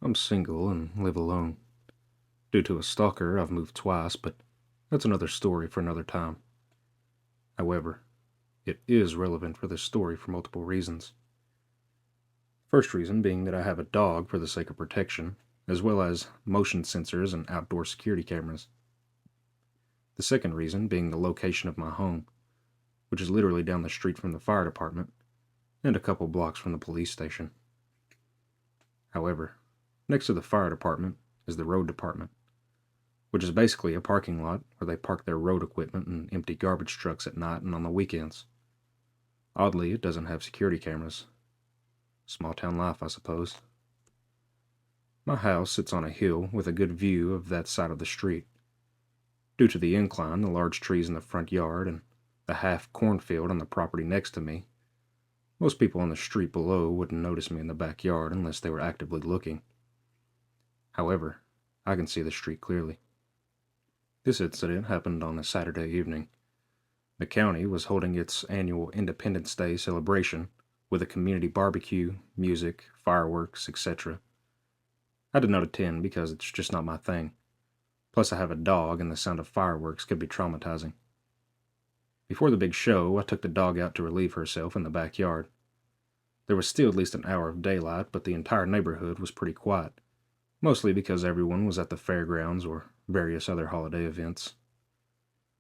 I'm single and live alone. Due to a stalker, I've moved twice, but that's another story for another time. However, it is relevant for this story for multiple reasons. First reason being that I have a dog for the sake of protection, as well as motion sensors and outdoor security cameras. The second reason being the location of my home, which is literally down the street from the fire department and a couple blocks from the police station. However, next to the fire department is the road department, which is basically a parking lot where they park their road equipment and empty garbage trucks at night and on the weekends. Oddly, it doesn't have security cameras. Small town life, I suppose. My house sits on a hill with a good view of that side of the street. Due to the incline, the large trees in the front yard, and the half cornfield on the property next to me, most people on the street below wouldn't notice me in the backyard unless they were actively looking. However, I can see the street clearly. This incident happened on a Saturday evening. The county was holding its annual Independence Day celebration with a community barbecue, music, fireworks, etc. I did not attend because it's just not my thing. Plus, I have a dog, and the sound of fireworks could be traumatizing. Before the big show, I took the dog out to relieve herself in the backyard. There was still at least an hour of daylight, but the entire neighborhood was pretty quiet, mostly because everyone was at the fairgrounds or various other holiday events.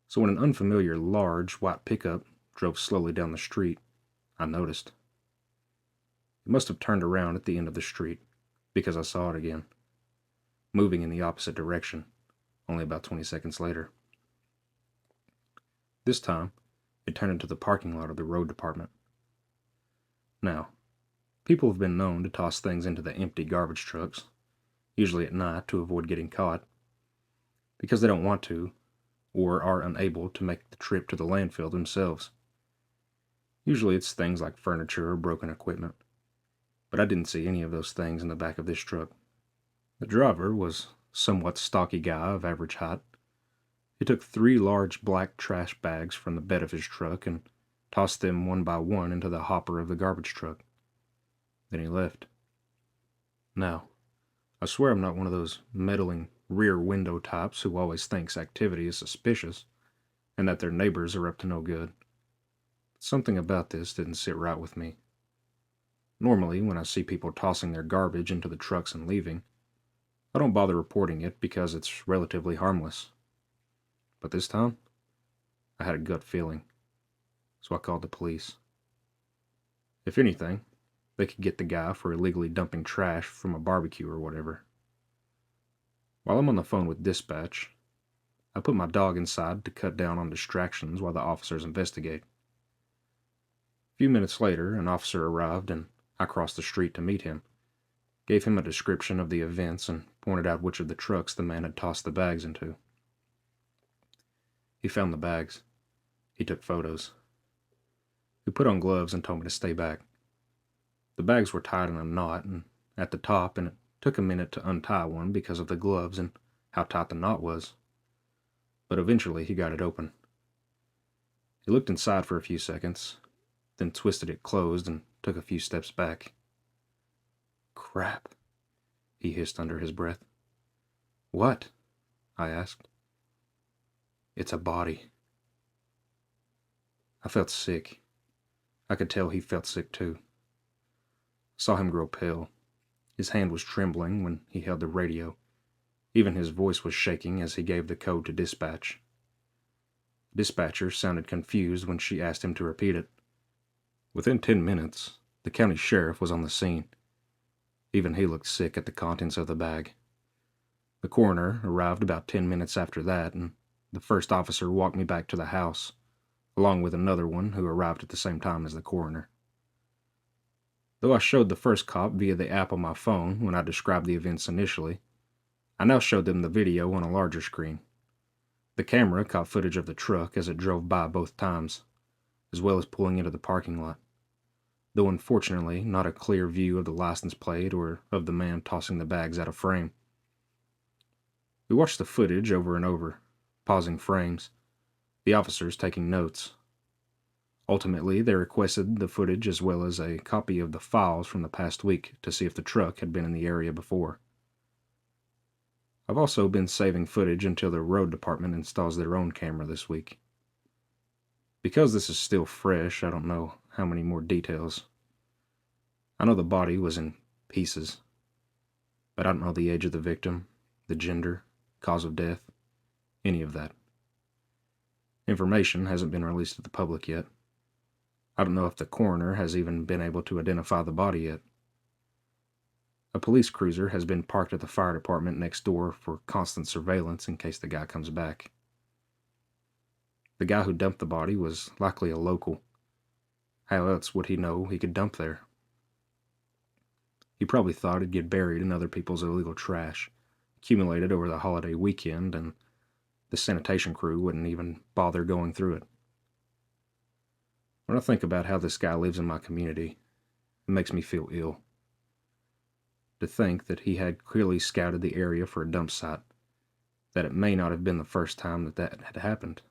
So when an unfamiliar large white pickup drove slowly down the street, I noticed. It must have turned around at the end of the street, because I saw it again, moving in the opposite direction, only about 20 seconds later. This time, it turned into the parking lot of the road department. Now, people have been known to toss things into the empty garbage trucks, usually at night to avoid getting caught, because they don't want to, or are unable to make the trip to the landfill themselves. Usually it's things like furniture or broken equipment, but I didn't see any of those things in the back of this truck. The driver was a somewhat stocky guy of average height. He took 3 large black trash bags from the bed of his truck and tossed them one by one into the hopper of the garbage truck. Then he left. Now, I swear I'm not one of those meddling rear window types who always thinks activity is suspicious and that their neighbors are up to no good. But something about this didn't sit right with me. Normally, when I see people tossing their garbage into the trucks and leaving, I don't bother reporting it because it's relatively harmless. But this time, I had a gut feeling, so I called the police. If anything, they could get the guy for illegally dumping trash from a barbecue or whatever. While I'm on the phone with dispatch, I put my dog inside to cut down on distractions while the officers investigate. A few minutes later, an officer arrived and I crossed the street to meet him, gave him a description of the events, and pointed out which of the trucks the man had tossed the bags into. He found the bags. He took photos. He put on gloves and told me to stay back. The bags were tied in a knot and at the top, and it took a minute to untie one because of the gloves and how tight the knot was. But eventually he got it open. He looked inside for a few seconds, then twisted it closed and took a few steps back. "Crap," he hissed under his breath. "What?" I asked. "It's a body." I felt sick. I could tell he felt sick too. Saw him grow pale. His hand was trembling when he held the radio. Even his voice was shaking as he gave the code to dispatch. The dispatcher sounded confused when she asked him to repeat it. Within 10 minutes, the county sheriff was on the scene. Even he looked sick at the contents of the bag. The coroner arrived about 10 minutes after that, and the first officer walked me back to the house, along with another one who arrived at the same time as the coroner. Though I showed the first cop via the app on my phone when I described the events initially, I now showed them the video on a larger screen. The camera caught footage of the truck as it drove by both times, as well as pulling into the parking lot, though unfortunately not a clear view of the license plate or of the man tossing the bags out of frame. We watched the footage over and over, pausing frames, the officers taking notes. Ultimately, they requested the footage as well as a copy of the files from the past week to see if the truck had been in the area before. I've also been saving footage until the road department installs their own camera this week. Because this is still fresh, I don't know how many more details. I know the body was in pieces, but I don't know the age of the victim, the gender, cause of death, any of that. Information hasn't been released to the public yet. I don't know if the coroner has even been able to identify the body yet. A police cruiser has been parked at the fire department next door for constant surveillance in case the guy comes back. The guy who dumped the body was likely a local. How else would he know he could dump there? He probably thought it'd get buried in other people's illegal trash, accumulated over the holiday weekend, and the sanitation crew wouldn't even bother going through it. When I think about how this guy lives in my community, it makes me feel ill. To think that he had clearly scouted the area for a dump site, that it may not have been the first time that had happened,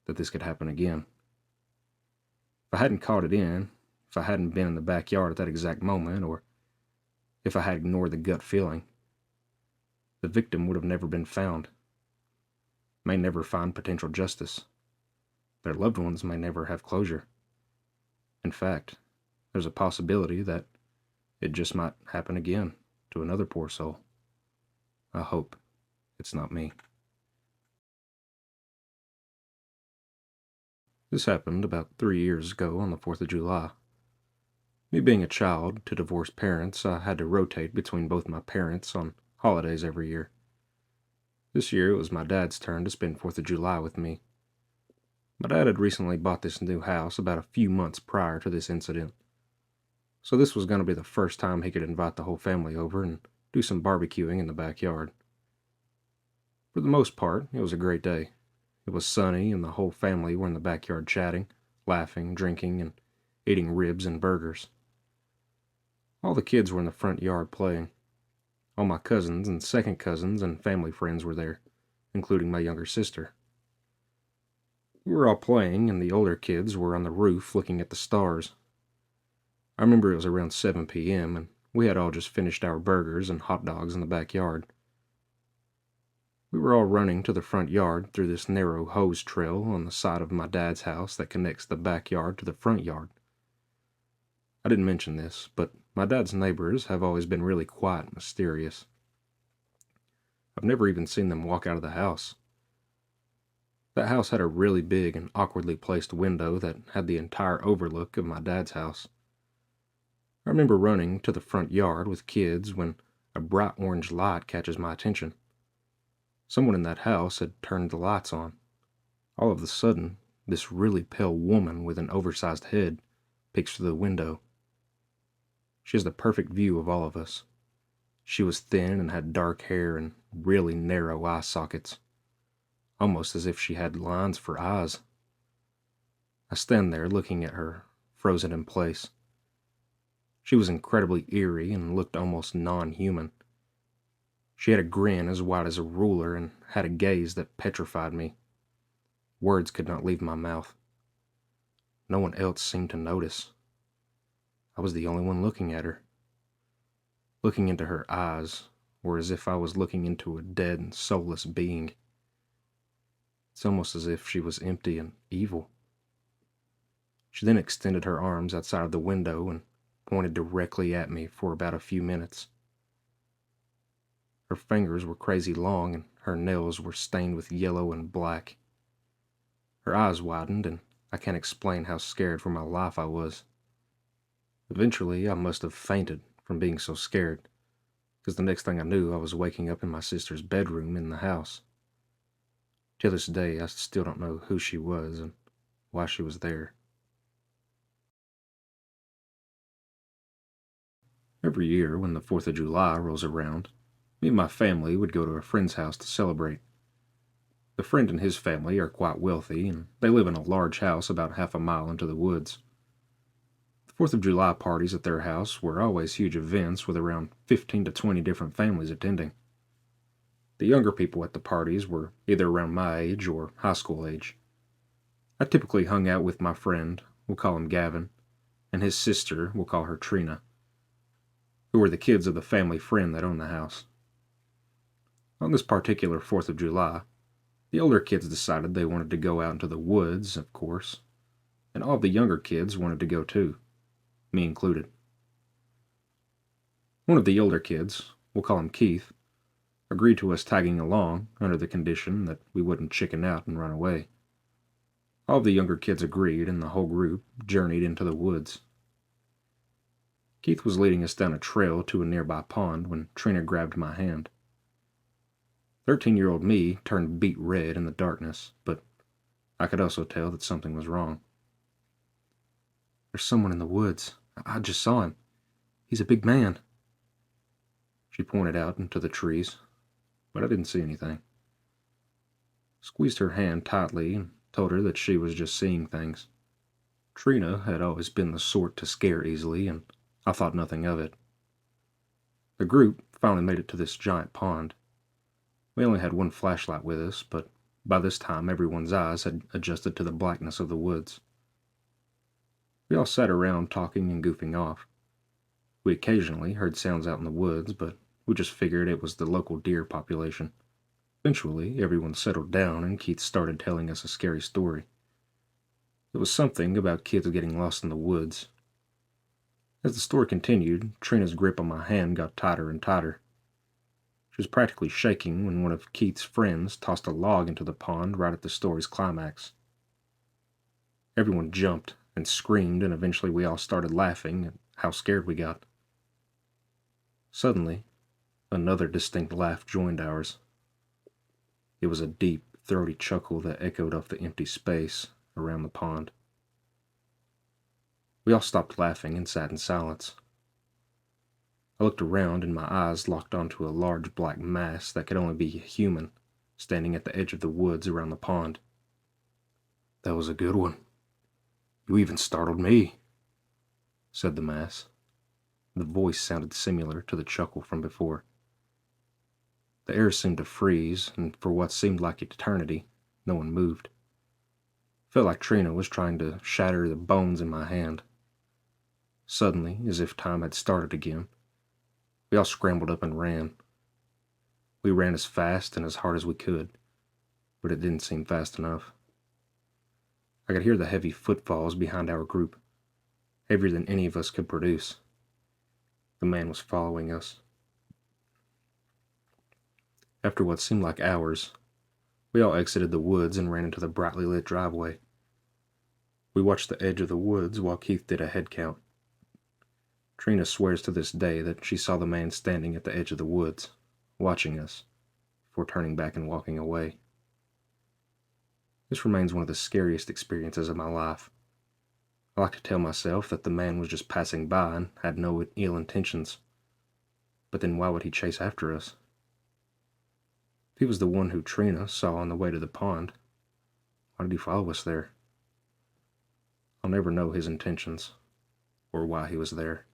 that this could happen again. If I hadn't caught it if I hadn't been in the backyard at that exact moment, or if I had ignored the gut feeling, the victim would have never been found, may never find potential justice. Their loved ones may never have closure. In fact, there's a possibility that it just might happen again to another poor soul. I hope it's not me. This happened about 3 years ago on the 4th of July. Me being a child to divorced parents, I had to rotate between both my parents on holidays every year. This year it was my dad's turn to spend 4th of July with me. My dad had recently bought this new house about a few months prior to this incident, so this was going to be the first time he could invite the whole family over and do some barbecuing in the backyard. For the most part, it was a great day. It was sunny and the whole family were in the backyard chatting, laughing, drinking, and eating ribs and burgers. All the kids were in the front yard playing. All my cousins and second cousins and family friends were there, including my younger sister. We were all playing, and the older kids were on the roof looking at the stars. I remember it was around 7 p.m., and we had all just finished our burgers and hot dogs in the backyard. We were all running to the front yard through this narrow hose trail on the side of my dad's house that connects the backyard to the front yard. I didn't mention this, but my dad's neighbors have always been really quiet and mysterious. I've never even seen them walk out of the house. That house had a really big and awkwardly placed window that had the entire overlook of my dad's house. I remember running to the front yard with kids when a bright orange light catches my attention. Someone in that house had turned the lights on. All of a sudden, this really pale woman with an oversized head peeks through the window. She has the perfect view of all of us. She was thin and had dark hair and really narrow eye sockets, almost as if she had lines for eyes. I stand there looking at her, frozen in place. She was incredibly eerie and looked almost non-human. She had a grin as wide as a ruler and had a gaze that petrified me. Words could not leave my mouth. No one else seemed to notice. I was the only one looking at her. Looking into her eyes were as if I was looking into a dead and soulless being. It's almost as if she was empty and evil. She then extended her arms outside of the window and pointed directly at me for about a few minutes. Her fingers were crazy long and her nails were stained with yellow and black. Her eyes widened and I can't explain how scared for my life I was. Eventually, I must have fainted from being so scared, because the next thing I knew, I was waking up in my sister's bedroom in the house. To this day, I still don't know who she was and why she was there. Every year, when the 4th of July rolls around, me and my family would go to a friend's house to celebrate. The friend and his family are quite wealthy, and they live in a large house about half a mile into the woods. The 4th of July parties at their house were always huge events with around 15 to 20 different families attending. The younger people at the parties were either around my age or high school age. I typically hung out with my friend, we'll call him Gavin, and his sister, we'll call her Trina, who were the kids of the family friend that owned the house. On this particular 4th of July, the older kids decided they wanted to go out into the woods, of course, and all the younger kids wanted to go too, me included. One of the older kids, we'll call him Keith, agreed to us tagging along under the condition that we wouldn't chicken out and run away. All the younger kids agreed, and the whole group journeyed into the woods. Keith was leading us down a trail to a nearby pond when Trina grabbed my hand. 13-year-old me turned beet red in the darkness, but I could also tell that something was wrong. "There's someone in the woods. I just saw him. He's a big man." She pointed out into the trees, but I didn't see anything. Squeezed her hand tightly and told her that she was just seeing things. Trina had always been the sort to scare easily, and I thought nothing of it. The group finally made it to this giant pond. We only had one flashlight with us, but by this time everyone's eyes had adjusted to the blackness of the woods. We all sat around talking and goofing off. We occasionally heard sounds out in the woods, but we just figured it was the local deer population. Eventually, everyone settled down and Keith started telling us a scary story. It was something about kids getting lost in the woods. As the story continued, Trina's grip on my hand got tighter and tighter. She was practically shaking when one of Keith's friends tossed a log into the pond right at the story's climax. Everyone jumped and screamed, and eventually we all started laughing at how scared we got. Suddenly, another distinct laugh joined ours. It was a deep, throaty chuckle that echoed off the empty space around the pond. We all stopped laughing and sat in silence. I looked around and my eyes locked onto a large black mass that could only be human, standing at the edge of the woods around the pond. "That was a good one. You even startled me," said the mass. The voice sounded similar to the chuckle from before. The air seemed to freeze, and for what seemed like eternity, no one moved. It felt like Trina was trying to shatter the bones in my hand. Suddenly, as if time had started again, we all scrambled up and ran. We ran as fast and as hard as we could, but it didn't seem fast enough. I could hear the heavy footfalls behind our group, heavier than any of us could produce. The man was following us. After what seemed like hours, we all exited the woods and ran into the brightly lit driveway. We watched the edge of the woods while Keith did a head count. Trina swears to this day that she saw the man standing at the edge of the woods, watching us, before turning back and walking away. This remains one of the scariest experiences of my life. I like to tell myself that the man was just passing by and had no ill intentions. But then why would he chase after us? If he was the one who Trina saw on the way to the pond, why did he follow us there? I'll never know his intentions, or why he was there.